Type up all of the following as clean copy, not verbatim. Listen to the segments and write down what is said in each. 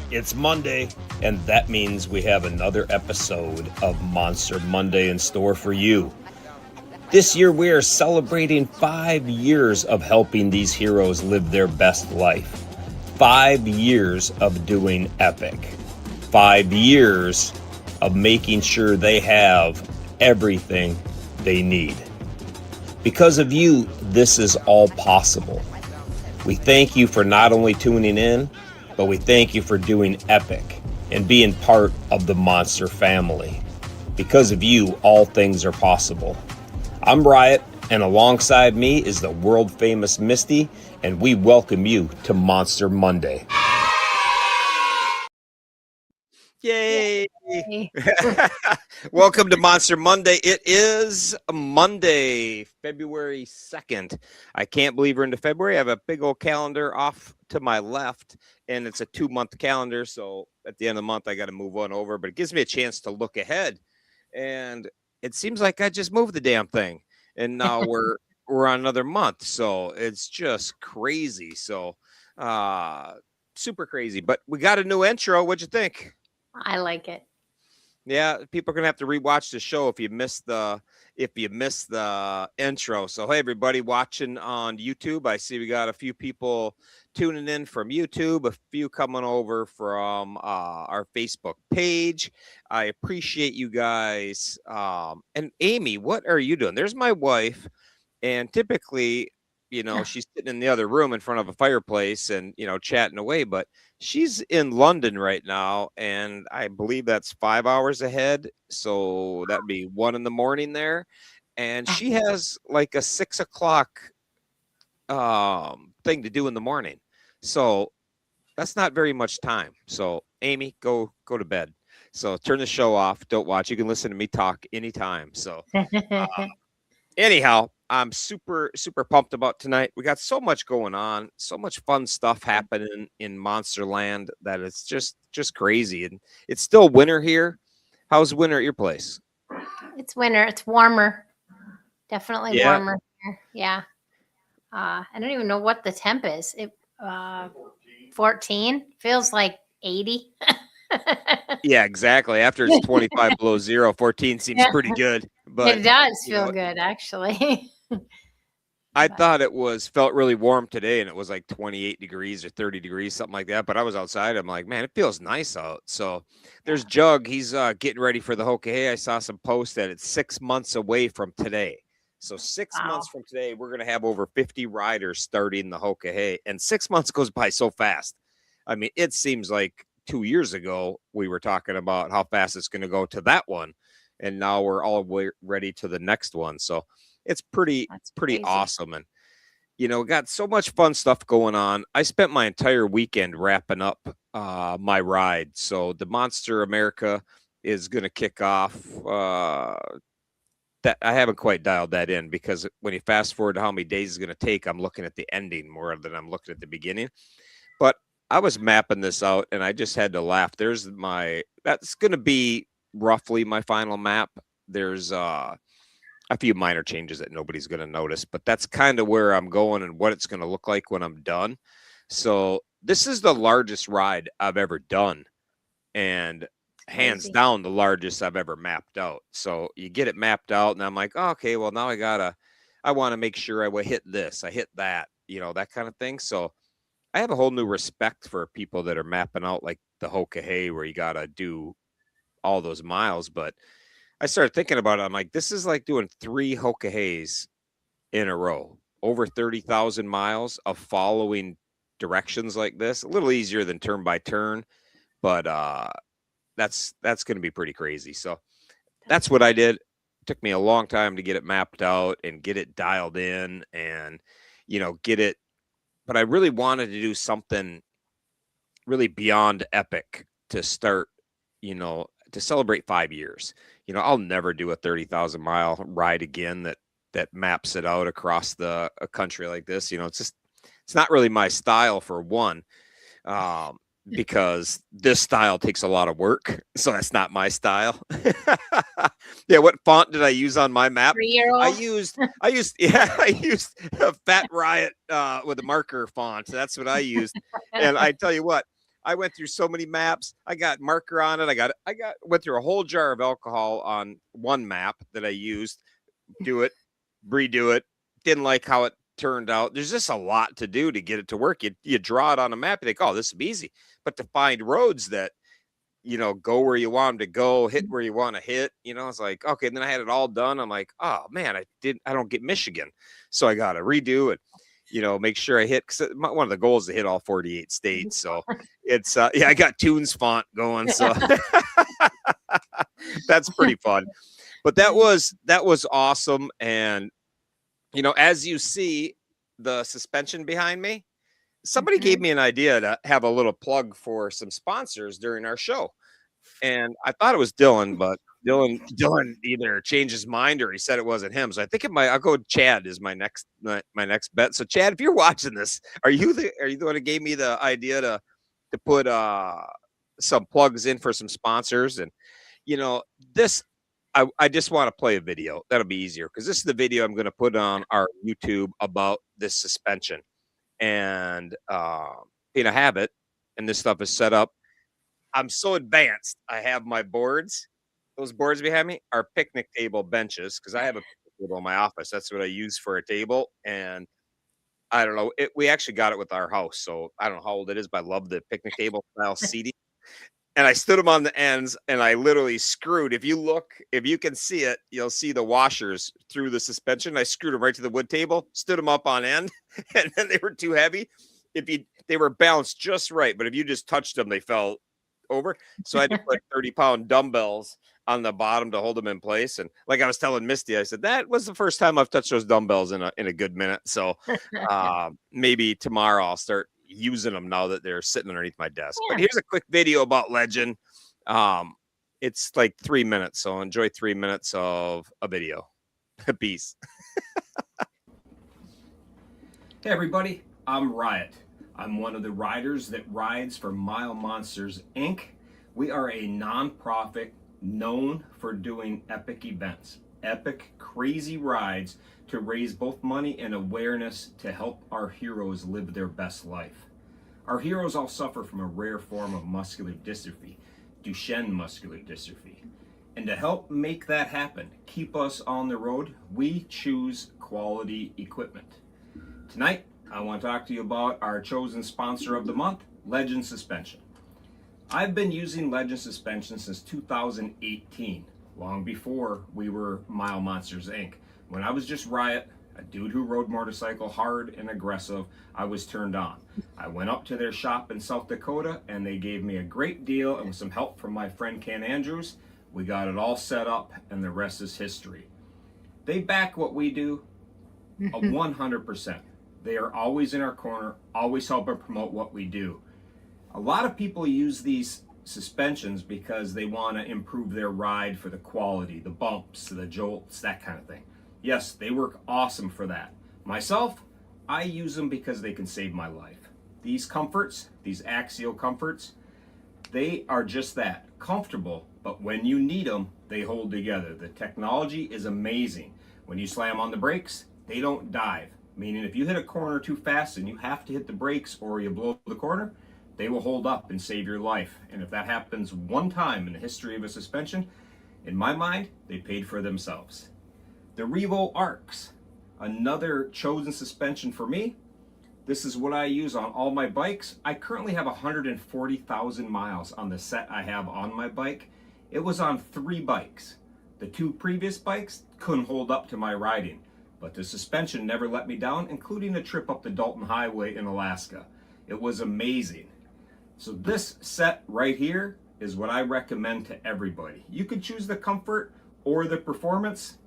It's Monday, and that means we have another episode of Monster Monday in store for you. This year, we are celebrating 5 years of helping these heroes live their best life. 5 years of doing epic. 5 years of making sure they have everything they need. Because of you, this is all possible. We thank you for not only tuning in, but we thank you for doing epic and being part of the Monster family. Because of you, all things are possible. I'm Riot, and alongside me is the world famous Misty, and we welcome you to Monster Monday. Yay! Welcome to Monster Monday. It is Monday, February 2nd. I can't believe we're into February. I have a big old calendar off to my left, and it's a 2-month calendar. So at the end of the month, I got to move one over, but it gives me a chance to look ahead. And it seems like I just moved the damn thing, and now we're on another month. So it's just crazy. So super crazy. But we got a new intro. What'd you think? I like it. Yeah, people are gonna have to rewatch the show if you missed the intro. So hey, everybody watching on YouTube, I see we got a few people tuning in from YouTube, a few coming over from our Facebook page. I appreciate you guys. And Amy, what are you doing? There's my wife, and typically, she's sitting in the other room in front of a fireplace and chatting away, but she's in London right now, and I believe that's 5 hours ahead. So that'd be 1 a.m. there. And she has like a 6 o'clock thing to do in the morning. So that's not very much time. So Amy, go to bed. So turn the show off. Don't watch. You can listen to me talk anytime. So anyhow, I'm super, super pumped about tonight. We got so much going on, so much fun stuff happening in Monsterland that it's just crazy. And it's still winter here. How's winter at your place? It's winter. It's warmer. Definitely warmer here. Yeah. I don't even know what the temp is. 14 feels like 80. Yeah, exactly. After it's 25 below zero, 14 seems pretty good. But it does feel good, actually. I thought felt really warm today, and it was like 28 degrees or 30 degrees, something like that. But I was outside. I'm like, man, it feels nice out. So there's Jug. He's getting ready for the Hoka. I saw some posts that it's 6 months away from today. So 6 months from today, we're going to have over 50 riders starting the Hoka. And 6 months goes by so fast. I mean, it seems like 2 years ago, we were talking about how fast it's going to go to that one. And now we're all ready to the next one. So it's pretty awesome. And, got so much fun stuff going on. I spent my entire weekend wrapping up my ride. So the Monster America is going to kick off. That I haven't quite dialed that in, because when you fast forward to how many days it's going to take, I'm looking at the ending more than I'm looking at the beginning. But I was mapping this out, and I just had to laugh. That's going to be roughly my final map. There's a few minor changes that nobody's going to notice, but that's kind of where I'm going and what it's going to look like when I'm done. So this is the largest ride I've ever done, and hands down the largest I've ever mapped out. So you get it mapped out, and I'm like, oh, okay, well, now I want to make sure I hit this, I hit that, that kind of thing. So I have a whole new respect for people that are mapping out like the Hoka, where you got to do all those miles. But I started thinking about it. I'm like, this is like doing 3 Hoka in a row, over 30,000 miles of following directions like this. A little easier than turn by turn, but that's going to be pretty crazy. So that's what I did. It took me a long time to get it mapped out and get it dialed in and, get it. But I really wanted to do something really beyond epic to start, to celebrate 5 years. I'll never do a 30,000 mile ride again that maps it out across a country like this. It's not really my style, for one, because this style takes a lot of work. So that's not my style. Yeah. What font did I use on my map? 3-year-old? I used a Fat Riot with a marker font. That's what I used. And I tell you what, I went through so many maps. I got marker on it. Went through a whole jar of alcohol on one map that I used. Do it, redo it. Didn't like how it turned out. There's just a lot to do to get it to work. You draw it on a map. You think, oh, this will be easy. But to find roads that go where you want them to go, hit where you want to hit. It's like, okay. And then I had it all done. I'm like, oh man, I don't get Michigan. So I got to redo it, make sure I hit, because one of the goals is to hit all 48 states. So it's, I got Tunes font going. So that's pretty fun. But that was awesome. And, as you see the suspension behind me, somebody gave me an idea to have a little plug for some sponsors during our show. And I thought it was Dylan, but Dylan either changed his mind or he said it wasn't him. So I think I'll go with Chad is my next bet. So Chad, if you're watching this, are you the one who gave me the idea to put some plugs in for some sponsors? And this, I just want to play a video. That'll be easier, because this is the video I'm going to put on our YouTube about this suspension. And I have it, and this stuff is set up. I'm so advanced. I have my boards. Those boards behind me are picnic table benches, because I have a picnic table in my office. That's what I use for a table. And I don't know, we actually got it with our house, so I don't know how old it is, but I love the picnic table style seating. And I stood them on the ends, and I literally screwed. If you can see it, you'll see the washers through the suspension. I screwed them right to the wood table, stood them up on end, and then they were too heavy. They were balanced just right, but if you just touched them, they fell over. So I had to put 30-pound dumbbells on the bottom to hold them in place. And like I was telling Misty, I said that was the first time I've touched those dumbbells in a good minute. So maybe tomorrow I'll start using them now that they're sitting underneath my desk. Yeah. But here's a quick video about Legend. It's like 3 minutes, so enjoy 3 minutes of a video. Peace. Hey everybody, I'm Riot. I'm one of the riders that rides for Mile Monsters Inc. We are a non-profit known for doing epic events, epic crazy rides to raise both money and awareness to help our heroes live their best life. Our heroes all suffer from a rare form of muscular dystrophy, Duchenne muscular dystrophy. And to help make that happen, keep us on the road, we choose quality equipment. Tonight, I want to talk to you about our chosen sponsor of the month, Legend Suspension. I've been using Legend Suspension since 2018, long before we were Mile Monsters Inc. When I was just Riot, a dude who rode motorcycle hard and aggressive, I was turned on. I went up to their shop in South Dakota, and they gave me a great deal, and with some help from my friend Ken Andrews, we got it all set up, and the rest is history. They back what we do 100%. They are always in our corner, always helping promote what we do. A lot of people use these suspensions because they want to improve their ride for the quality, the bumps, the jolts, that kind of thing. Yes, they work awesome for that. Myself, I use them because they can save my life. These comforts, these Axial comforts, they are just that, comfortable, but when you need them, they hold together. The technology is amazing. When you slam on the brakes, they don't dive. Meaning if you hit a corner too fast and you have to hit the brakes or you blow the corner, they will hold up and save your life. And if that happens one time in the history of a suspension, in my mind, they paid for themselves. The Revo Arcs, another chosen suspension for me. This is what I use on all my bikes. I currently have 140,000 miles on the set I have on my bike. It was on 3 bikes. The 2 previous bikes couldn't hold up to my riding, but the suspension never let me down, including a trip up the Dalton Highway in Alaska. It was amazing. So this set right here is what I recommend to everybody. You could choose the comfort or the performance.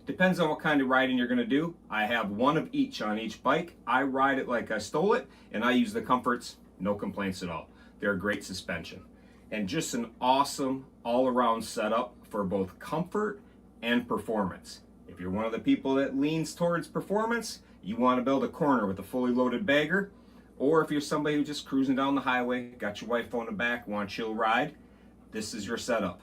Depends on what kind of riding you're gonna do. I have one of each on each bike. I ride it like I stole it, and I use the comforts, no complaints at all. They're a great suspension. And just an awesome all-around setup for both comfort and performance. If you're one of the people that leans towards performance, you wanna build a corner with a fully loaded bagger, or if you're somebody who's just cruising down the highway, got your wife on the back, want a chill ride, this is your setup.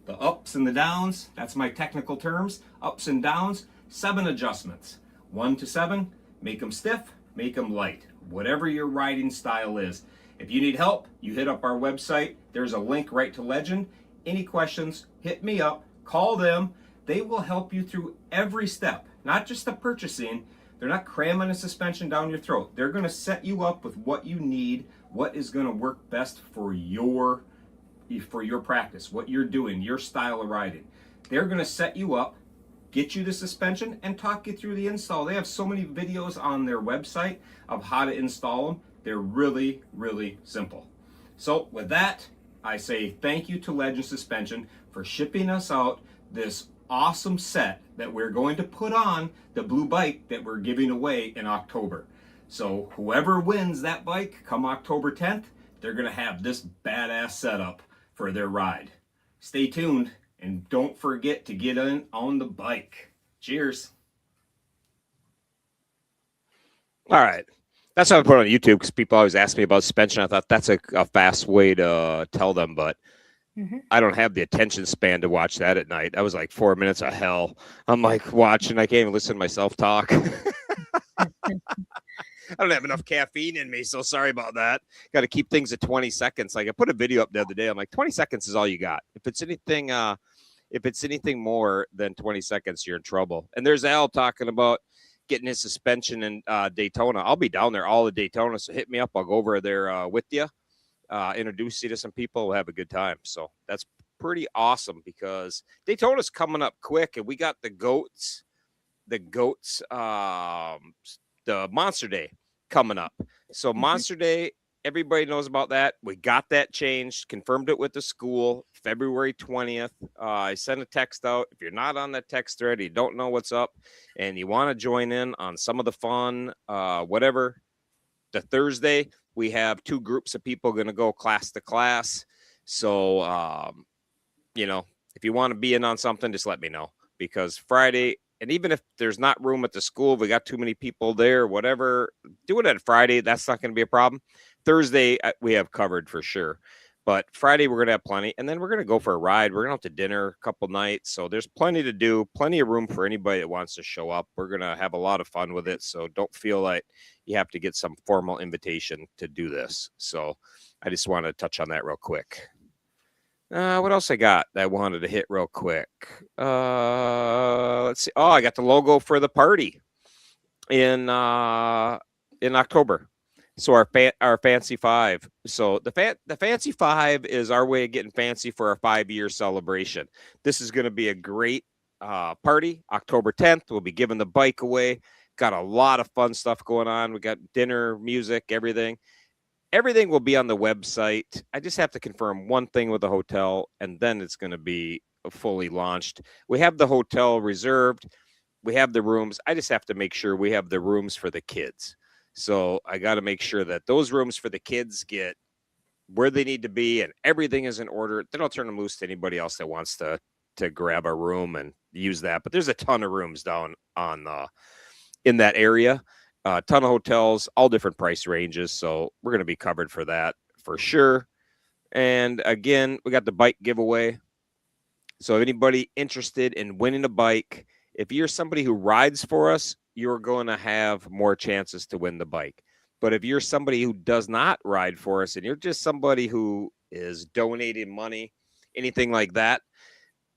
The ups and the downs, that's my technical terms, ups and downs, 7 adjustments. 1 to 7, make them stiff, make them light, whatever your riding style is. If you need help, you hit up our website. There's a link right to Legend. Any questions, hit me up, call them. They will help you through every step, not just the purchasing. They're not cramming a suspension down your throat. They're going to set you up with what you need, what is going to work best for your practice, what you're doing, your style of riding. They're going to set you up, get you the suspension, and talk you through the install. They have so many videos on their website of how to install them. They're really, really simple. So with that, I say thank you to Legend Suspension for shipping us out this awesome set that we're going to put on the blue bike that we're giving away in October. So whoever wins that bike come October 10th, they're going to have this badass setup for their ride. Stay tuned and don't forget to get in on the bike. Cheers. All right. That's what I put on YouTube because people always ask me about suspension. I thought that's a fast way to tell them, but I don't have the attention span to watch that at night. That was like 4 minutes of hell. I'm like watching. I can't even listen to myself talk. I don't have enough caffeine in me, so sorry about that. Got to keep things at 20 seconds. Like I put a video up the other day. I'm like, 20 seconds is all you got. If it's anything more than 20 seconds, you're in trouble. And there's Al talking about getting his suspension in Daytona. I'll be down there all the Daytona, so hit me up. I'll go over there with you. Introduce you to some people. We'll have a good time. So that's pretty awesome because Daytona's coming up quick, and we got the goats, the Monster Day coming up. So Monster Day, everybody knows about that. We got that changed, confirmed it with the school, February 20th. I sent a text out. If you're not on that text thread, you don't know what's up, and you want to join in on some of the fun, whatever, the Thursday, we have 2 groups of people going to go class to class. So, if you want to be in on something, just let me know because Friday, and even if there's not room at the school, we got too many people there, whatever, do it on Friday. That's not going to be a problem. Thursday, we have covered for sure. But Friday, we're going to have plenty. And then we're going to go for a ride. We're going to have to dinner a couple nights. So there's plenty to do, plenty of room for anybody that wants to show up. We're going to have a lot of fun with it. So don't feel like you have to get some formal invitation to do this. So I just want to touch on that real quick. What else I got that I wanted to hit real quick? Let's see. Oh, I got the logo for the party in October. So our Fancy 5. So the Fancy 5 is our way of getting fancy for our 5-year celebration. This is going to be a great party. October 10th, we'll be giving the bike away. Got a lot of fun stuff going on. We got dinner, music, everything. Everything will be on the website. I just have to confirm one thing with the hotel, and then it's going to be fully launched. We have the hotel reserved. We have the rooms. I just have to make sure we have the rooms for the kids. So I got to make sure that those rooms for the kids get where they need to be and everything is in order. Then I'll turn them loose to anybody else that wants to grab a room and use that. But there's a ton of rooms down on in that area. A ton of hotels, all different price ranges. So we're going to be covered for that for sure. And again, we got the bike giveaway. So if anybody interested in winning a bike, if you're somebody who rides for us, you're going to have more chances to win the bike. But if you're somebody who does not ride for us and you're just somebody who is donating money, anything like that,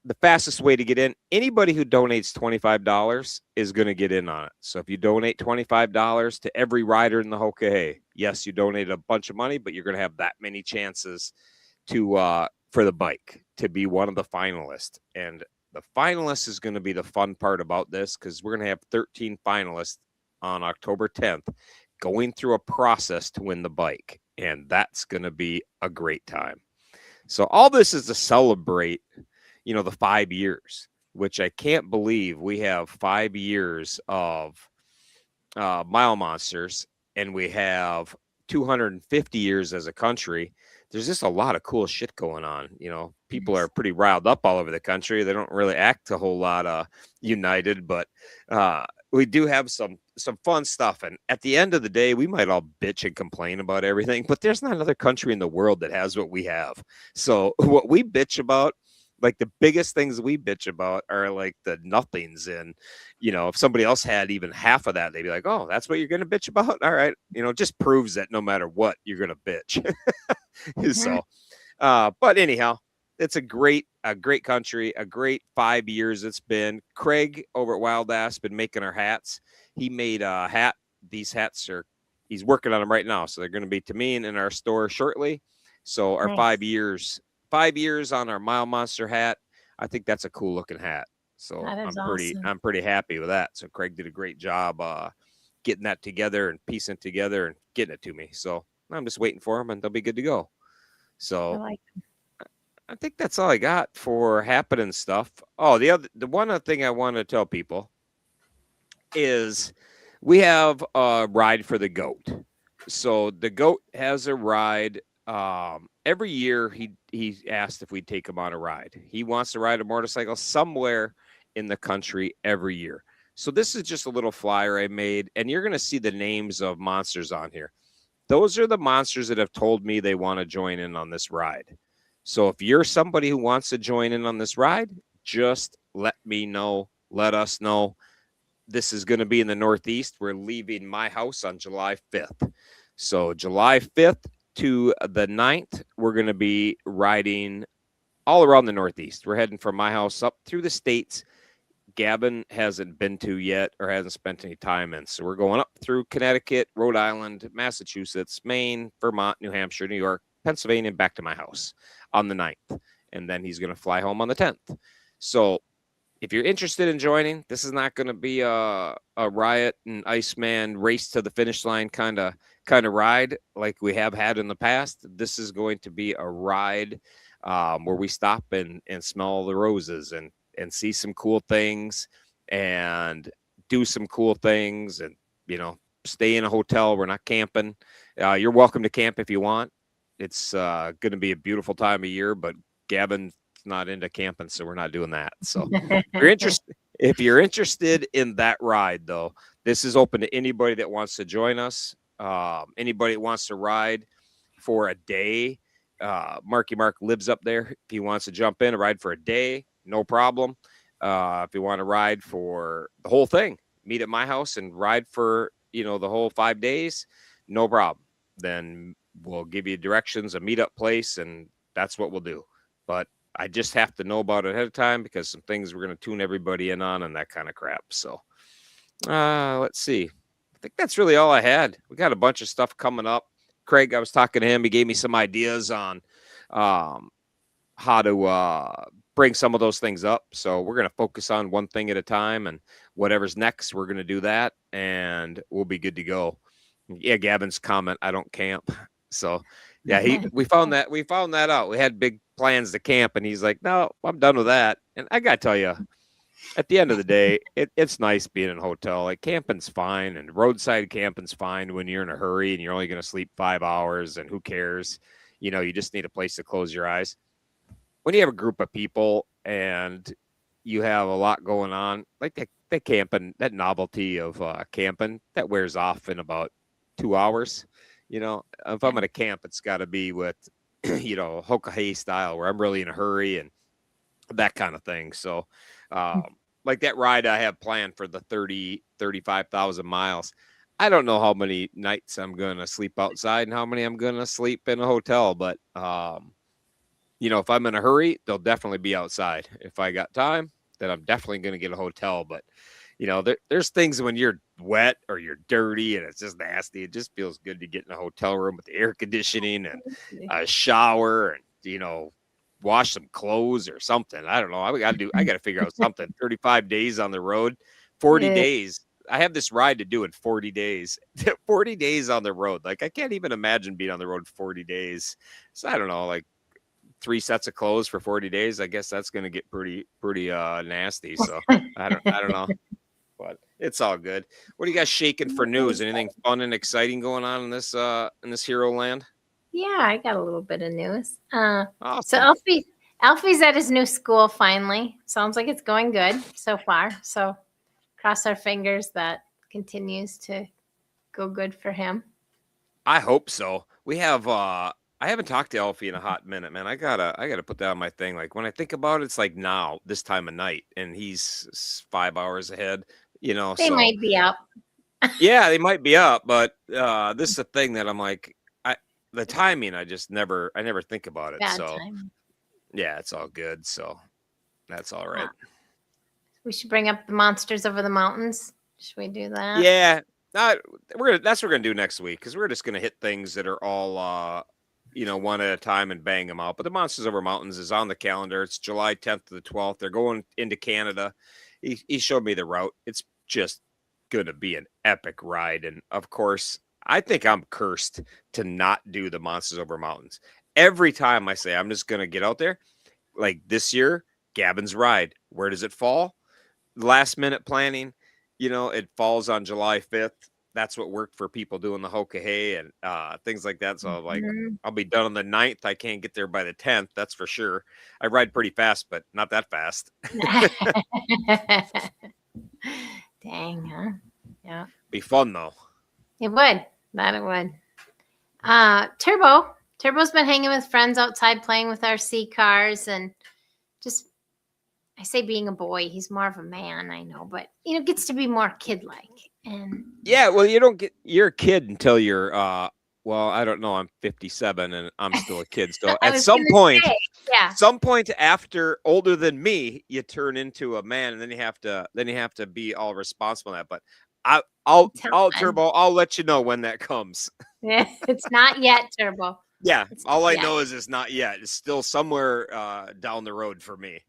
the fastest way to get in, anybody who donates $25 is going to get in on it. So if you donate $25 to every rider in the Hoka, yes, you donated a bunch of money, but you're going to have that many chances to for the bike to be one of the finalists. And the finalists is going to be the fun part about this because we're going to have 13 finalists on October 10th going through a process to win the bike. And that's going to be a great time. So all this is to celebrate, the 5 years, which I can't believe we have 5 years of Mile Monsters and we have 250 years as a country. There's just a lot of cool shit going on. People are pretty riled up all over the country. They don't really act a whole lot united, but we do have some fun stuff. And at the end of the day, we might all bitch and complain about everything, but there's not another country in the world that has what we have. So what we bitch about, Like the biggest things we bitch about are like the nothings. And, if somebody else had even half of that, they'd be like, oh, that's what you're going to bitch about. All right. Just proves that no matter what, you're going to bitch. So, but anyhow, it's a great country, a great 5 years it's been. Craig over at Wild Ass been making our hats. He made a hat. These hats he's working on them right now. So they're going to be to me in our store shortly. So our Nice. 5 years on our Mile Monster hat. I think that's a cool looking hat. So awesome. I'm pretty happy with that. So Craig did a great job getting that together and piecing it together and getting it to me. So I'm just waiting for them and they'll be good to go. So I think that's all I got for happening stuff. Oh, the one other thing I want to tell people is we have a ride for the goat. So the goat has a ride. Every year he asked if we'd take him on a ride. He wants to ride a motorcycle somewhere in the country every year. So this is just a little flyer I made, and you're going to see the names of monsters on here. Those are the monsters that have told me they want to join in on this ride. So if you're somebody who wants to join in on this ride, just let me know. Let us know. This is going to be in the Northeast. We're leaving my house on July 5th. So July 5th to the 9th, we're going to be riding all around the Northeast. We're heading from my house up through the states Gavin hasn't been to yet or hasn't spent any time in. So we're going up through Connecticut, Rhode Island, Massachusetts, Maine, Vermont, New Hampshire, New York, Pennsylvania, and back to my house on the 9th. And then he's going to fly home on the 10th. So if you're interested in joining, this is not going to be a Riot and Iceman race to the finish line kind of ride like we have had in the past. This is going to be a ride where we stop and smell the roses and see some cool things and do some cool things and, stay in a hotel. We're not camping. You're welcome to camp if you want. It's going to be a beautiful time of year, but Gavin's not into camping, so we're not doing that. So if you're interested in that ride, though, this is open to anybody that wants to join us. Anybody that wants to ride for a day. Marky Mark lives up there. If he wants to jump in and ride for a day, no problem. If you want to ride for the whole thing, meet at my house and ride for, the whole 5 days, no problem. Then we'll give you directions, a meetup place, and that's what we'll do. But I just have to know about it ahead of time because some things we're going to tune everybody in on and that kind of crap. So let's see. I think that's really all I had. We got a bunch of stuff coming up. Craig, I was talking to him. He gave me some ideas on how to bring some of those things up. So we're going to focus on one thing at a time, and whatever's next, we're going to do that, and we'll be good to go. Yeah, Gavin's comment, I don't camp. So yeah, we found that out. We had big plans to camp, and he's like, no, I'm done with that. And I got to tell you, at the end of the day, it's nice being in a hotel. Like camping's fine, and roadside camping's fine when you're in a hurry and you're only going to sleep 5 hours, and who cares? You just need a place to close your eyes. When you have a group of people and you have a lot going on, like the camping, that novelty of camping, that wears off in about 2 hours. If I'm going to camp, it's got to be with, Hoka style, where I'm really in a hurry and that kind of thing. So, like that ride I have planned for the 35,000 miles. I don't know how many nights I'm going to sleep outside and how many I'm going to sleep in a hotel, but, if I'm in a hurry, they'll definitely be outside. If I got time, then I'm definitely going to get a hotel. But, there's things when you're wet or you're dirty and it's just nasty. It just feels good to get in a hotel room with the air conditioning and a shower and, wash some clothes or something. I don't know. I got to figure out something. 35 days on the road, 40 days. I have this ride to do in 40 days, 40 days on the road. Like I can't even imagine being on the road 40 days. So I don't know, like 3 sets of clothes for 40 days. I guess that's going to get pretty nasty. So I don't know, but it's all good. What are you guys shaking for news? Anything fun and exciting going on in this hero land? Yeah, I got a little bit of news. Awesome. So Alfie's at his new school finally. Sounds like it's going good so far. So cross our fingers that continues to go good for him. I hope so. We have I haven't talked to Elfie in a hot minute, man. I gotta put that on my thing. Like when I think about it, it's like now, this time of night, and he's 5 hours ahead, They so might be up. yeah, they might be up, but this is the thing that I'm like, the timing, I never think about it. Bad So time. yeah, it's all good. So that's all right. We should bring up the Monsters Over the Mountains. Should we do that? Yeah, that's what we're gonna do next week because we're just gonna hit things that are all one at a time and bang them out. But the Monsters Over Mountains is on the calendar. It's July 10th to the 12th. They're going into Canada. He showed me the route. It's just gonna be an epic ride, and of course, I think I'm cursed to not do the Monsters Over Mountains. Every time I say I'm just gonna get out there, like this year, Gavin's ride. Where does it fall? Last minute planning. It falls on July 5th. That's what worked for people doing the Hokahay and things like that. So like Mhm. I'll be done on the 9th. I can't get there by the 10th. That's for sure. I ride pretty fast, but not that fast. Dang, huh? Yeah. Be fun though. It would. That it would. Turbo's been hanging with friends outside playing with RC cars and just, I say being a boy, he's more of a man, I know, but gets to be more kid-like. And Yeah, well, you're a kid until you're well, I don't know. I'm 57 and I'm still a kid. So I at was some gonna point, say, yeah, some point after older than me, you turn into a man, and then you have to be all responsible in that. But I'll until then. Turbo. I'll let you know when that comes. Yeah, it's not yet, Turbo. Yeah, It's all not I yet. know is it's not yet. It's still somewhere down the road for me.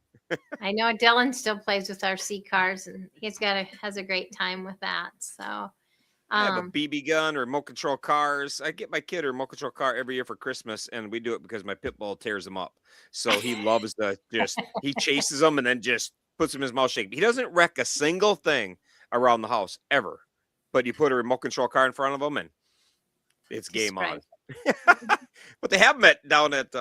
I know Dylan still plays with RC cars, and has a great time with that. So, I have a BB gun or remote control cars. I get my kid a remote control car every year for Christmas, and we do it because my pit bull tears them up. So he loves he chases them and then just puts them in his mouth shaking. He doesn't wreck a single thing around the house ever, but you put a remote control car in front of him and it's game on. But they have them down at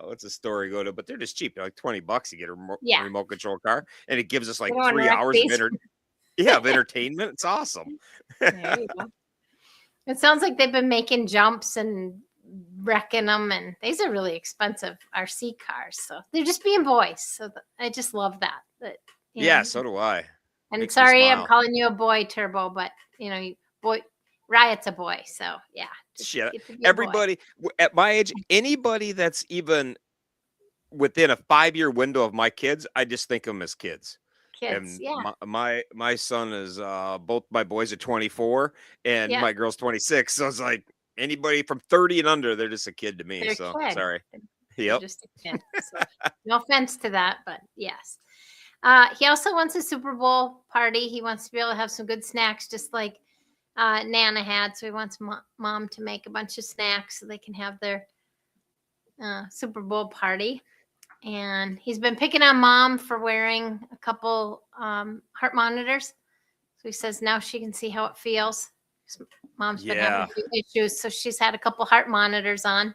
what's the store you go to? But they're just cheap. They're like $20. You get a remote control car, and it gives us like 3 hours of entertainment. It's awesome. There you go. It sounds like they've been making jumps and wrecking them, and these are really expensive RC cars. So they're just being boys. So I just love that. Yeah, so do I. And Makes me sorry, smile. I'm calling you a boy, Turbo, but boy, Riot's a boy. So yeah, shit. Everybody at my age, anybody that's even within a 5-year window of my kids, I just think of them as kids. Kids, And yeah. my son is both my boys are 24 and my girl's 26. So it's like anybody from 30 and under, they're just a kid to me. They're so kid. sorry. They're Yep. just a kid. So, no offense to that, but yes. He also wants a Super Bowl party. He wants to be able to have some good snacks, just like Nana had. So he wants mom to make a bunch of snacks so they can have their Super Bowl party. And he's been picking on mom for wearing a couple heart monitors. So he says now she can see how it feels. Mom's been having a few issues, so she's had a couple heart monitors on.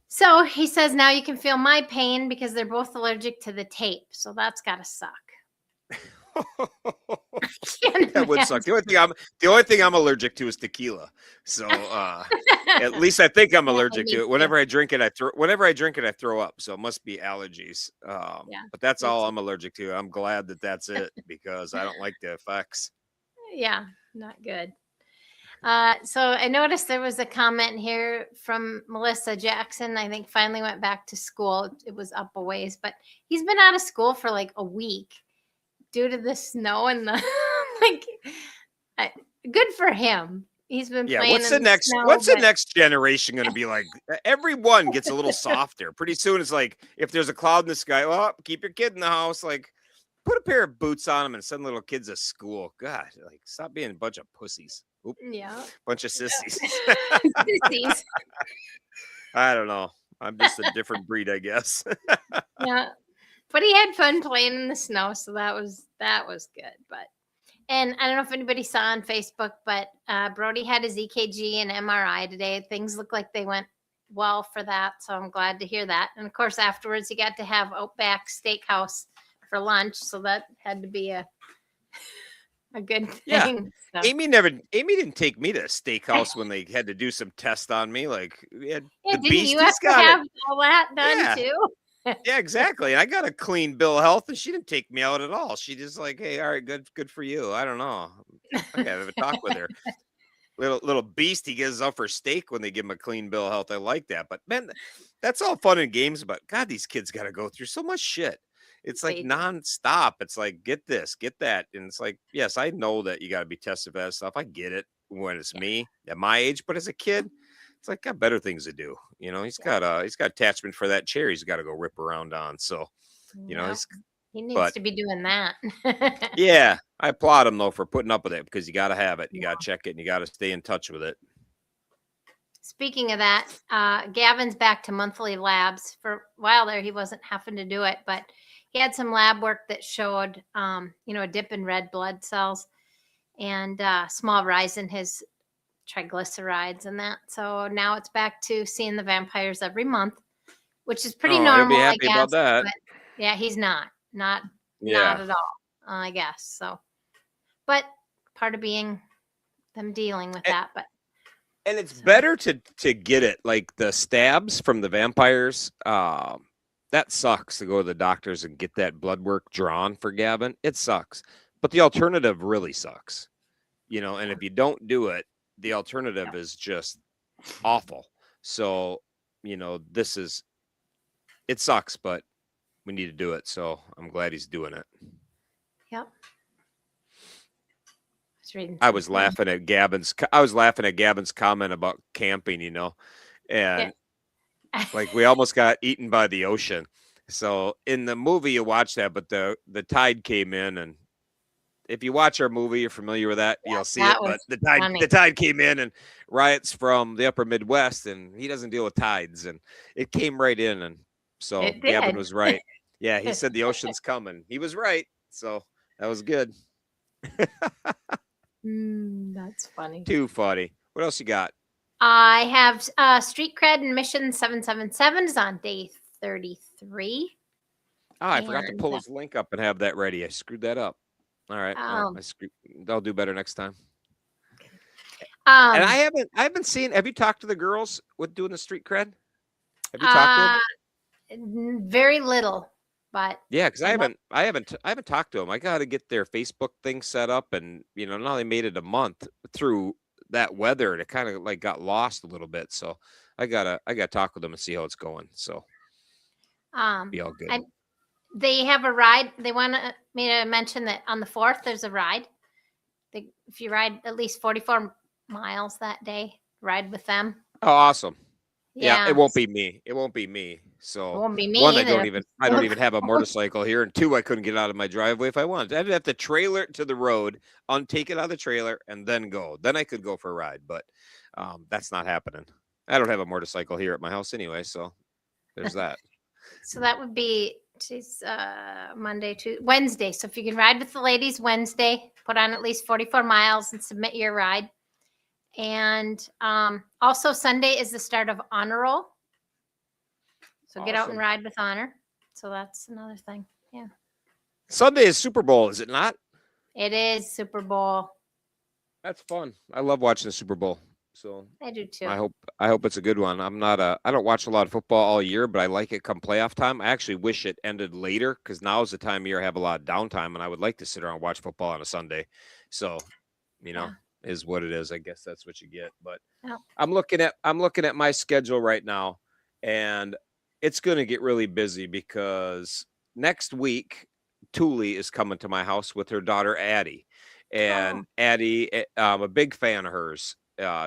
So he says now you can feel my pain because they're both allergic to the tape. So that's got to suck. That would suck. The only thing I'm allergic to is tequila. So at least I think I'm allergic to it. Whenever I drink it, I throw up. So it must be allergies. But that's all I'm allergic to. I'm glad that that's it because I don't like the effects. Yeah, not good. So I noticed there was a comment here from Melissa Jackson. I think finally went back to school. It was up a ways, but he's been out of school for like a week due to the snow and the good for him. He's been playing. What's the next generation going to be like? Everyone gets a little softer. Pretty soon it's like if there's a cloud in the sky, well, keep your kid in the house. Like put a pair of boots on them and send little kids to school. God, like stop being a bunch of pussies. Oop. Yeah. Bunch of sissies. Sissies. I don't know. I'm just a different breed, I guess. Yeah. But he had fun playing in the snow, so that was good. And I don't know if anybody saw on Facebook, but Brody had his EKG and MRI today. Things look like they went well for that, so I'm glad to hear that. And of course, afterwards, he got to have Outback Steakhouse for lunch, so that had to be a a good Yeah. thing. So. Amy didn't take me to a steakhouse when they had to do some test on me. Like, Yeah, the didn't you have Beastie's to got it. have all that done Yeah. too? Yeah, exactly. And I got a clean bill of health, and she didn't take me out at all. She just like, hey, all right, good for you. I don't know. I gotta have a talk with her. Little beast, he gives up for steak when they give him a clean bill of health. I like that. But man, that's all fun and games. But God, these kids got to go through so much shit. It's like They do. nonstop. It's like, get this, get that. And it's like, yes, I know that you got to be tested for that stuff. I get it when it's me at my age. But as a kid, it's like, got better things to do. You know, he's got attachment for that chair he's got to go rip around on. So, you know, Yep. He needs but- to be doing that. yeah, I applaud him though for putting up with it, because you got to have it. You got to check it and you got to stay in touch with it. Speaking of that, Gavin's back to monthly labs. For a while there, he wasn't having to do it, but he had some lab work that showed, a dip in red blood cells and small rise in his triglycerides and that. So now it's back to seeing the vampires every month, which is pretty normal. He'll be happy I guess, about that. But yeah, he's not Yeah. at all, I guess. So, but part of being them dealing with that, but. And it's better to get it, like the stabs from the vampires. That sucks to go to the doctors and get that blood work drawn for Gavin. It sucks. But the alternative really sucks. You know, and if you don't do it, the alternative is just awful. So, you know, it sucks, but we need to do it. So I'm glad he's doing it. Yep. I was laughing at Gavin's comment about camping, you know, and like we almost got eaten by the ocean. So in the movie you watch that, but the tide came in, and if you watch our movie, you're familiar with that, you'll see it. But the tide came in, and Riot's from the upper Midwest, and he doesn't deal with tides, and it came right in, and so Gavin was right. Yeah, he said the ocean's coming. He was right. So that was good. That's funny. Too funny. What else you got? I have Street Cred and Mission 777 is on day 33. Oh, I forgot to pull his link up and have that ready. I screwed that up. All right. I'll do better next time. And I haven't seen. Have you talked to the girls with doing the Street Cred? Have you talked to them? Very little, but yeah, because I haven't talked to them. I got to get their Facebook thing set up, and you know, now they made it a month through that weather, and it kind of like got lost a little bit. So I gotta talk with them and see how it's going. So be all good. They have a ride. They want me to mention that on the 4th there's a ride. If you ride at least 44 miles that day, ride with them. Oh, awesome. Yeah, it won't be me. It won't be me. So it won't be me one, either. I don't even have a motorcycle here, and 2, I couldn't get out of my driveway if I wanted. I'd have to trailer it to the road, take it out of the trailer, and then go. Then I could go for a ride, but that's not happening. I don't have a motorcycle here at my house anyway, so there's that. So that would be Monday to Wednesday. So if you can ride with the ladies Wednesday, put on at least 44 miles and submit your ride. And also Sunday is the start of Honor Roll. So get out and ride with Honor. So that's another thing. Yeah. Sunday is Super Bowl, is it not? It is Super Bowl. That's fun. I love watching the Super Bowl. So I do too. I hope it's a good one. I don't watch a lot of football all year, but I like it come playoff time. I actually wish it ended later, because now is the time of year I have a lot of downtime, and I would like to sit around and watch football on a Sunday. So, you know, is what it is. I guess that's what you get. But I'm looking at my schedule right now, and it's going to get really busy, because next week Thule is coming to my house with her daughter Addie, and Addie, I'm a big fan of hers.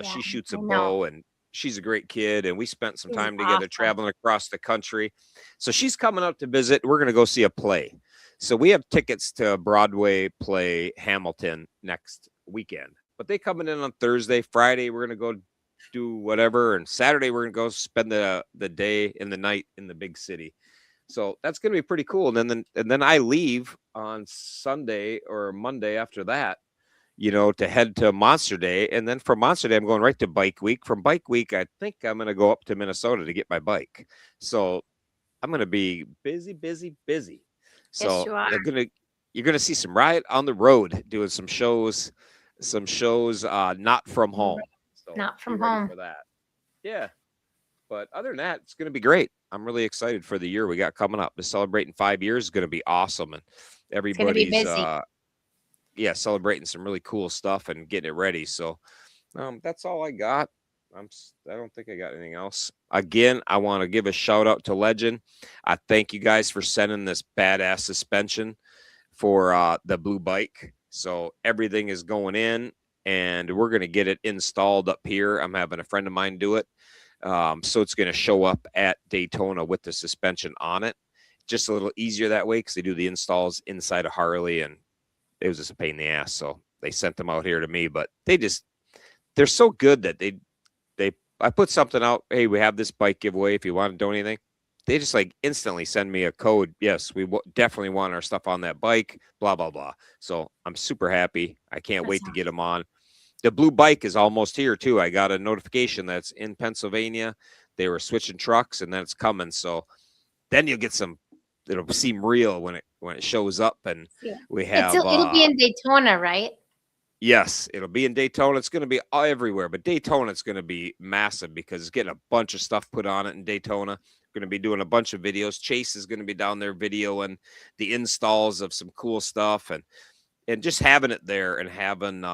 She shoots a bow, and she's a great kid, and we spent some time together traveling across the country. So she's coming up to visit. We're going to go see a play. So we have tickets to a Broadway play, Hamilton, next weekend. But they coming in on Thursday. Friday, we're going to go do whatever, and Saturday we're going to go spend the day and the night in the big city. So that's going to be pretty cool. And then I leave on Sunday or Monday after that, you know, to head to Monster Day. And then from Monster Day, I'm going right to Bike Week. From Bike Week, I think I'm going to go up to Minnesota to get my bike. So I'm going to be busy. So yes, you are. you're going to see some Riot on the road doing some shows, not from home. So Not be from ready home. for that. Yeah. But other than that, it's going to be great. I'm really excited for the year we got coming up. The celebrating 5 years is going to be awesome. And It's gonna be everybody's, busy. celebrating some really cool stuff and getting it ready. So that's all I got. I don't think I got anything else. Again, I want to give a shout out to Legend. I thank you guys for sending this badass suspension for the blue bike. So everything is going in, and we're going to get it installed up here. I'm having a friend of mine do it. So it's going to show up at Daytona with the suspension on it. Just a little easier that way because they do the installs inside of Harley, and it was just a pain in the ass. So they sent them out here to me, but they're so good that I put something out. Hey, we have this bike giveaway. If you want to do anything, they just like instantly send me a code. Yes, we definitely want our stuff on that bike, blah, blah, blah. So I'm super happy. I can't wait to get them on. The blue bike is almost here too. I got a notification that's in Pennsylvania. They were switching trucks and then it's coming. So then you'll get it'll seem real when it shows up, and we have, It'll be in Daytona, right? Yes, it'll be in Daytona. It's going to be everywhere, but Daytona it's going to be massive because it's getting a bunch of stuff put on it in Daytona. Going to be doing a bunch of videos. Chase is going to be down there videoing the installs of some cool stuff, and just having it there and having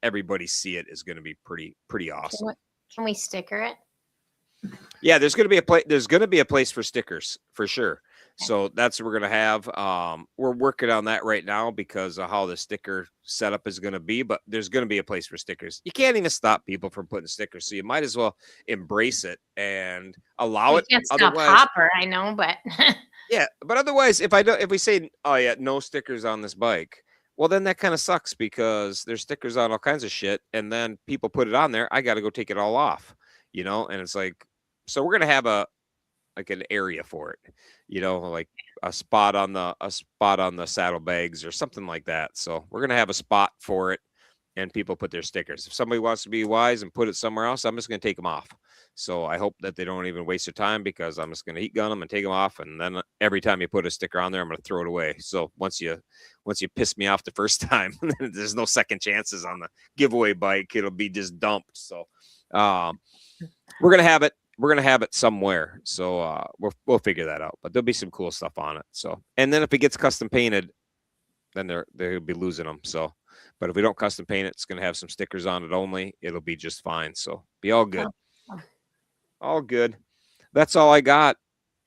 everybody see it is going to be pretty awesome. Can we sticker it? Yeah, there's going to be a place. There's going to be a place for stickers for sure. So that's what we're going to have. We're working on that right now because of how the sticker setup is going to be, but there's going to be a place for stickers. You can't even stop people from putting stickers. So you might as well embrace it and allow it. You can't stop Hopper, I know, but yeah, but otherwise, if we say, oh yeah, no stickers on this bike, well, then that kind of sucks because there's stickers on all kinds of shit. And then people put it on there. I got to go take it all off, and it's like, so we're going to have an area for it, like a spot on the saddlebags or something like that. So we're going to have a spot for it and people put their stickers. If somebody wants to be wise and put it somewhere else, I'm just going to take them off. So I hope that they don't even waste their time because I'm just going to heat gun them and take them off. And then every time you put a sticker on there, I'm going to throw it away. So once you piss me off the first time, there's no second chances on the giveaway bike. It'll be just dumped. So we're going to have it. We're going to have it somewhere. So we'll figure that out, but there'll be some cool stuff on it. So, and then if it gets custom painted, then they'll be losing them. So, but if we don't custom paint it, it's going to have some stickers on it only. It'll be just fine. So be all good. All good. That's all I got.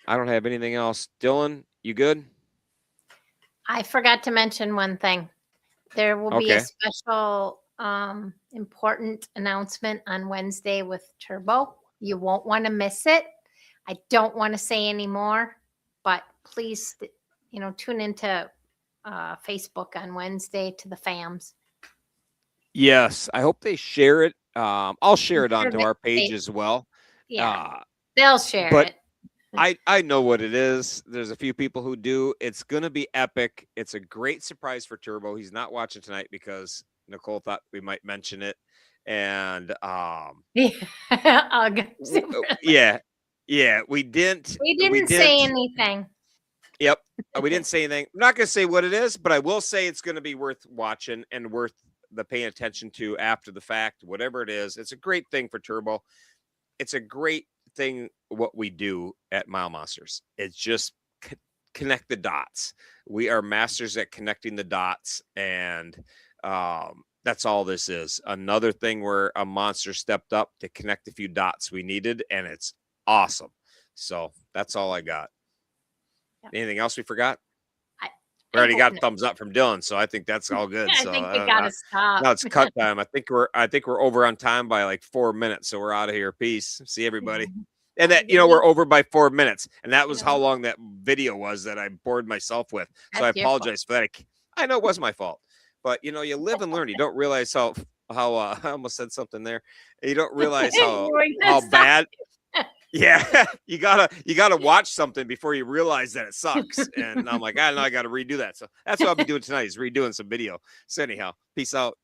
I don't have anything else. Dylan, you good? I forgot to mention one thing. There will be a special important announcement on Wednesday with Turbo. You won't want to miss it. I don't want to say any more, but please, tune into Facebook on Wednesday to the fams. Yes, I hope they share it. I'll share it onto our page as well. Yeah, they'll share but it. I know what it is. There's a few people who do. It's going to be epic. It's a great surprise for Turbo. He's not watching tonight because Nicole thought we might mention it. And yeah, we didn't. We didn't say anything. Yep, we didn't say anything. I'm not going to say what it is, but I will say it's going to be worth watching and worth the paying attention to after the fact. Whatever it is, it's a great thing for Turbo. It's a great thing what we do at Mile Monsters. It's just connect the dots. We are masters at connecting the dots, and that's all this is. Another thing where a monster stepped up to connect a few dots we needed, and it's awesome. So that's all I got. Yep. Anything else we forgot? We already got a thumbs up from Dylan, so I think that's all good. I think we gotta stop. Now it's cut time. I think we're over on time by like 4 minutes, so we're out of here. Peace. See everybody. And that we're over by 4 minutes, and that was how long that video was that I bored myself with. So I apologize for that. I know it was my fault, but you live and learn. You don't realize how I almost said something there. You don't realize how bad. Yeah, you gotta watch something before you realize that it sucks. And I'm like, I know I got to redo that. So that's what I'll be doing tonight is redoing some video. So anyhow, peace out.